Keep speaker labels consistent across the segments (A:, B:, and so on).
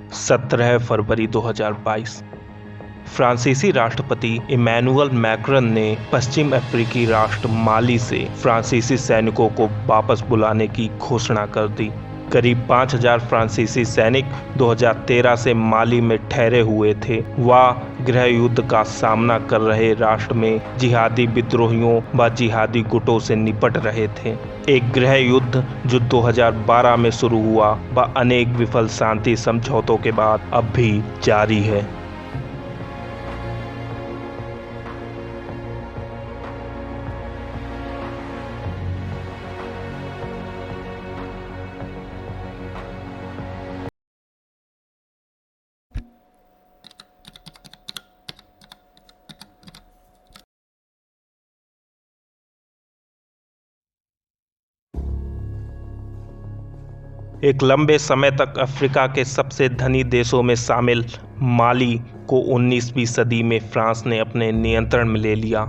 A: 17 फरवरी 2022 फ्रांसीसी राष्ट्रपति Emmanuel Macron ने पश्चिम अफ्रीकी राष्ट्र माली से फ्रांसीसी सैनिकों को वापस बुलाने की घोषणा कर दी। करीब 5000 फ्रांसीसी सैनिक 2013 से माली में ठहरे हुए थे। वह गृह युद्ध का सामना कर रहे राष्ट्र में जिहादी विद्रोहियों व जिहादी गुटों से निपट रहे थे। एक गृह युद्ध जो 2012 में शुरू हुआ व अनेक विफल शांति समझौतों के बाद अब भी जारी है। एक लंबे समय तक अफ्रीका के सबसे धनी देशों में शामिल माली को 19वीं सदी में फ्रांस ने अपने नियंत्रण में ले लिया।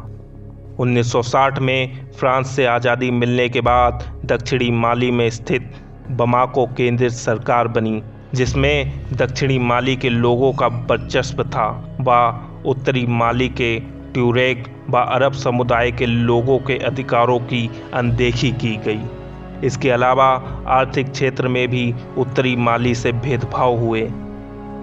A: 1960 में फ्रांस से आज़ादी मिलने के बाद दक्षिणी माली में स्थित बमाको केंद्रित सरकार बनी, जिसमें दक्षिणी माली के लोगों का वर्चस्व था व उत्तरी माली के ट्यूरेग व अरब समुदाय के लोगों के अधिकारों की अनदेखी की गई। इसके अलावा आर्थिक क्षेत्र में भी उत्तरी माली से भेदभाव हुए।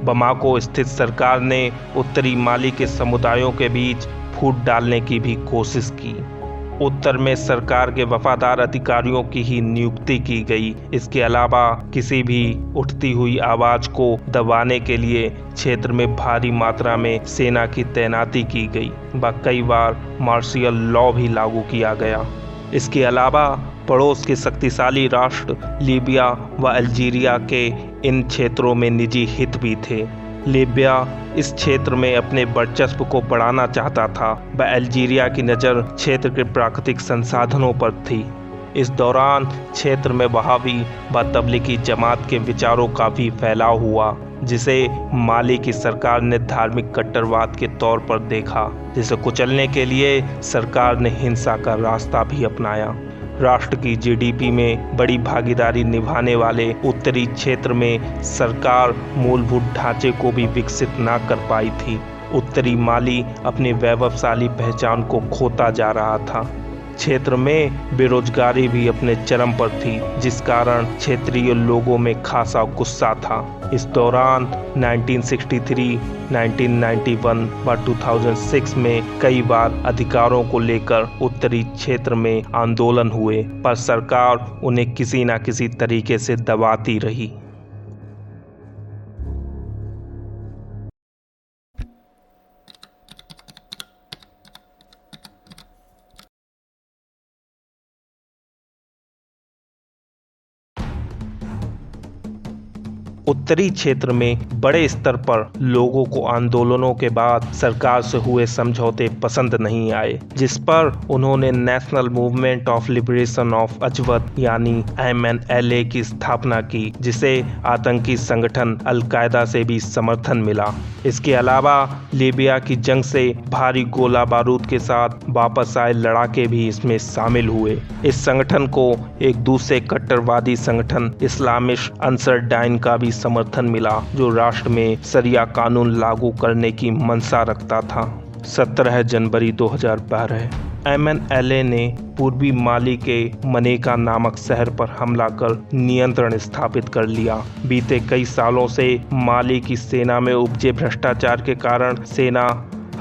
A: बमाको स्थित सरकार ने उत्तरी माली के समुदायों के बीच फूट डालने की भी कोशिश की। उत्तर में सरकार के वफादार अधिकारियों की ही नियुक्ति की गई। इसके अलावा किसी भी उठती हुई आवाज़ को दबाने के लिए क्षेत्र में भारी मात्रा में सेना की तैनाती की गई व कई बार मार्शियल लॉ भी लागू किया गया। इसके अलावा पड़ोस के शक्तिशाली राष्ट्र लीबिया व अल्जीरिया के इन क्षेत्रों में निजी हित भी थे। लीबिया इस क्षेत्र में अपने वर्चस्व को बढ़ाना चाहता था व अल्जीरिया की नज़र क्षेत्र के प्राकृतिक संसाधनों पर थी। इस दौरान क्षेत्र में वहाबी व तबलीगी जमात के विचारों का भी फैलाव हुआ, जिसे माली की सरकार ने धार्मिक कट्टरवाद के तौर पर देखा, जिसे कुचलने के लिए सरकार ने हिंसा का रास्ता भी अपनाया। राष्ट्र की जीडीपी में बड़ी भागीदारी निभाने वाले उत्तरी क्षेत्र में सरकार मूलभूत ढांचे को भी विकसित न कर पाई थी। उत्तरी माली अपनी वैभवशाली पहचान को खोता जा रहा था। क्षेत्र में बेरोजगारी भी अपने चरम पर थी, जिस कारण क्षेत्रीय लोगों में खासा गुस्सा था। इस दौरान 1963, 1991 व 2006 में कई बार अधिकारों को लेकर उत्तरी क्षेत्र में आंदोलन हुए, पर सरकार उन्हें किसी न किसी तरीके से दबाती रही। उत्तरी क्षेत्र में बड़े स्तर पर लोगों को आंदोलनों के बाद सरकार से हुए समझौते पसंद नहीं आए, जिस पर उन्होंने national movement of liberation of Azawad यानी MNLA की स्थापना की, जिसे आतंकी संगठन अल-कायदा से भी समर्थन मिला। इसके अलावा लीबिया की जंग से भारी गोला बारूद के साथ वापस आए लड़ाके भी इसमें शामिल हुए। इस संगठन को एक दूसरे कट्टरवादी संगठन इस्लामिस्ट अंसर डाइन का भी समर्थन मिला, जो राष्ट्र में शरिया कानून लागू करने की मंशा रखता था। 17 जनवरी 2012 MNLA ने पूर्वी माली के मनेका नामक शहर पर हमला कर नियंत्रण स्थापित कर लिया। बीते कई सालों से माली की सेना में उपजे भ्रष्टाचार के कारण सेना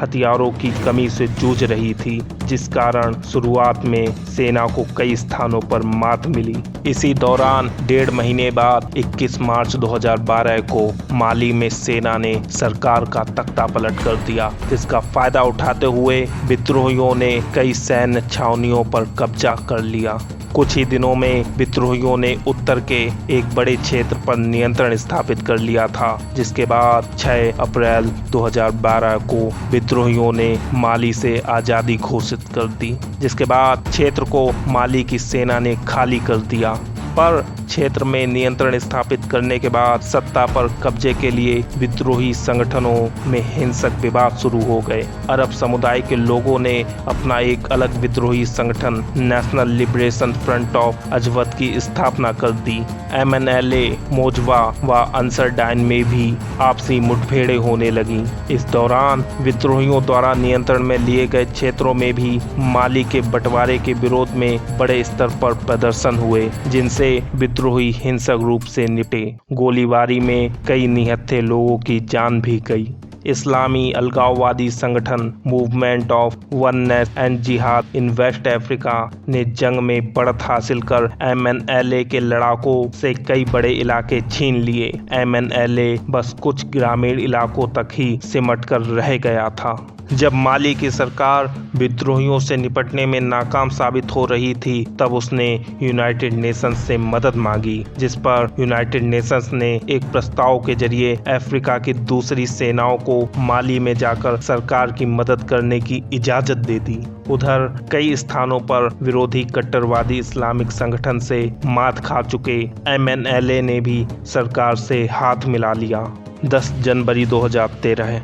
A: हथियारों की कमी से जूझ रही थी, जिस कारण शुरुआत में सेना को कई स्थानों पर मात मिली। इसी दौरान 1.5 महीने बाद 21 मार्च 2012 को माली में सेना ने सरकार का तख्ता पलट कर दिया, जिसका फायदा उठाते हुए विद्रोहियों ने कई सैन्य छावनियों पर कब्जा कर लिया। कुछ ही दिनों में विद्रोहियों ने उत्तर के एक बड़े क्षेत्र पर नियंत्रण स्थापित कर लिया था, जिसके बाद 6 अप्रैल 2012 को विद्रोहियों ने माली से आज़ादी घोषित कर दी, जिसके बाद क्षेत्र को माली की सेना ने खाली कर दिया। पर क्षेत्र में नियंत्रण स्थापित करने के बाद सत्ता पर कब्जे के लिए विद्रोही संगठनों में हिंसक विवाद शुरू हो गए। अरब समुदाय के लोगों ने अपना एक अलग विद्रोही संगठन नेशनल लिबरेशन फ्रंट ऑफ अजवद की स्थापना कर दी। MNLA, मोजवा व अंसरडाइन में भी आपसी मुठभेड़ें होने लगी। इस दौरान विद्रोहियों द्वारा नियंत्रण में लिए गए क्षेत्रों में भी माली के बंटवारे के विरोध में बड़े स्तर पर प्रदर्शन हुए, जिनसे विद्रोही हिंसक रूप से निपटे। गोलीबारी में कई निहत्थे लोगों की जान भी गई। इस्लामी अलगाववादी संगठन मूवमेंट ऑफ वननेस एंड जिहाद इन वेस्ट अफ्रीका ने जंग में बढ़त हासिल कर MNLA के लड़ाकों से कई बड़े इलाके छीन लिए। MNLA बस कुछ ग्रामीण इलाकों तक ही सिमट कर रह गया था। जब माली की सरकार विद्रोहियों से निपटने में नाकाम साबित हो रही थी, तब उसने यूनाइटेड नेशंस से मदद मांगी, जिस पर यूनाइटेड नेशंस ने एक प्रस्ताव के जरिए अफ्रीका की दूसरी सेनाओं को माली में जाकर सरकार की मदद करने की इजाजत दे दी। उधर कई स्थानों पर विरोधी कट्टरवादी इस्लामिक संगठन से मात खा चुके MNLA ने भी सरकार से हाथ मिला लिया। 10 जनवरी 2013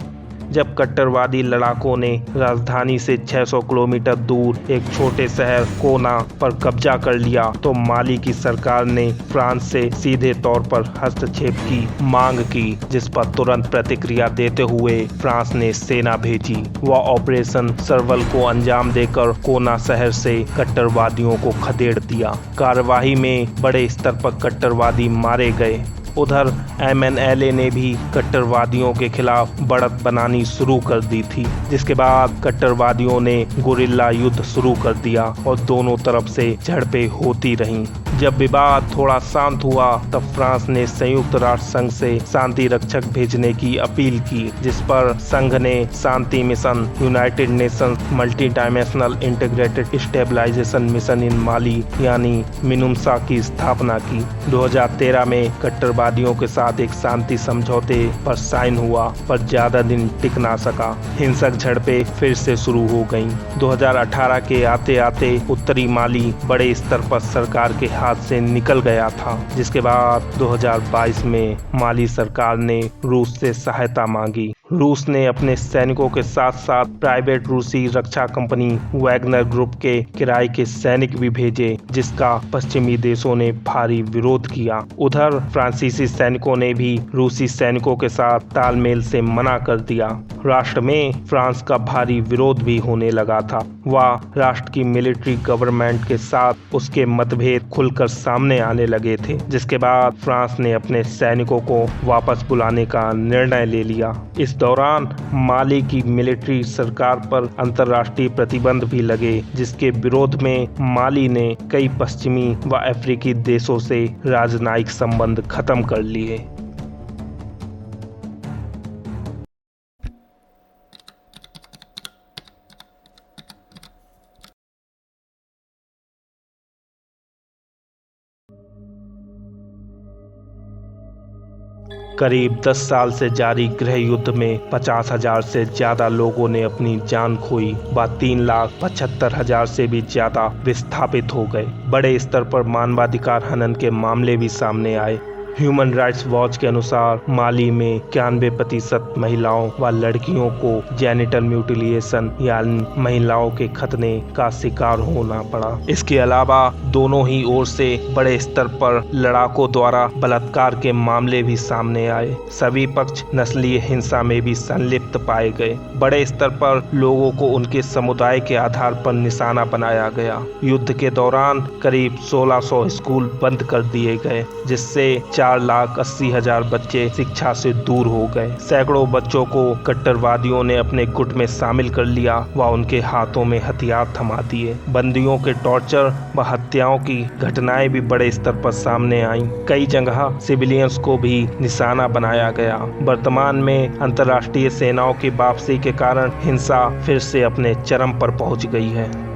A: जब कट्टरवादी लड़ाकों ने राजधानी से 600 किलोमीटर दूर एक छोटे शहर कोना पर कब्जा कर लिया, तो माली की सरकार ने फ्रांस से सीधे तौर पर हस्तक्षेप की मांग की, जिस पर तुरंत प्रतिक्रिया देते हुए फ्रांस ने सेना भेजी। वह ऑपरेशन सर्वल को अंजाम देकर कोना शहर से कट्टरवादियों को खदेड़ दिया। कार्यवाही में बड़े स्तर पर कट्टरवादी मारे गए। उधर MNLA ने भी कट्टरवादियों के खिलाफ बढ़त बनानी शुरू कर दी थी, जिसके बाद कट्टरवादियों ने गुरिल्ला युद्ध शुरू कर दिया और दोनों तरफ से झड़पें होती रहीं। जब विवाद थोड़ा शांत हुआ, तब फ्रांस ने संयुक्त राष्ट्र संघ से शांति रक्षक भेजने की अपील की, जिस पर संघ ने शांति mission United Nations multi dimensional integrated stabilisation mission in Mali यानी मिनुमसा की स्थापना की। 2013 में कट्टरवादियों के साथ एक शांति समझौते पर साइन हुआ, पर ज्यादा दिन टिक ना सका। हिंसक झड़पें फिर से शुरू हो गईं। 2018 के आते आते उत्तरी माली बड़े स्तर पर सरकार के हाथ से निकल गया था, जिसके बाद 2022 में माली सरकार ने रूस से सहायता मांगी। रूस ने अपने सैनिकों के साथ साथ प्राइवेट रूसी रक्षा कंपनी वैगनर ग्रुप के किराए के सैनिक भी भेजे, जिसका पश्चिमी देशों ने भारी विरोध किया। उधर फ्रांसीसी सैनिकों ने भी रूसी सैनिकों के साथ तालमेल से मना कर दिया। राष्ट्र में फ्रांस का भारी विरोध भी होने लगा था। वह राष्ट्र की मिलिट्री गवर्नमेंट के साथ उसके मतभेद खुलकर सामने आने लगे थे, जिसके बाद फ्रांस ने अपने सैनिकों को वापस बुलाने का निर्णय ले लिया। इस दौरान माली की मिलिट्री सरकार पर अंतर्राष्ट्रीय प्रतिबंध भी लगे, जिसके विरोध में माली ने कई पश्चिमी व अफ्रीकी देशों से राजनयिक संबंध खत्म कर लिए। करीब 10 साल से जारी गृह युद्ध में 50,000 से ज्यादा लोगों ने अपनी जान खोई व 3,75,000 से भी ज्यादा विस्थापित हो गए। बड़े स्तर पर मानवाधिकार हनन के मामले भी सामने आए। ह्यूमन राइट्स वॉच के अनुसार माली में 91% महिलाओं व लड़कियों को जेनिटल म्यूटिलिएशन यानी महिलाओं के खतने का शिकार होना पड़ा। इसके अलावा दोनों ही ओर से बड़े स्तर पर लड़ाकों द्वारा बलात्कार के मामले भी सामने आए। सभी पक्ष नस्लीय हिंसा में भी संलिप्त पाए गए। बड़े स्तर पर लोगों को उनके समुदाय के आधार पर निशाना बनाया गया। युद्ध के दौरान करीब 1600 स्कूल बंद कर दिए गए, जिससे 4,80,000 बच्चे शिक्षा से दूर हो गए। सैकड़ों बच्चों को कट्टरवादियों ने अपने गुट में शामिल कर लिया व उनके हाथों में हथियार थमा दिए। बंदियों के टॉर्चर व हत्याओं की घटनाएं भी बड़े स्तर पर सामने आईं। कई जगह सिविलियंस को भी निशाना बनाया गया। वर्तमान में अंतर्राष्ट्रीय सेनाओं की वापसी के कारण हिंसा फिर से अपने चरम पर पहुंच गई है।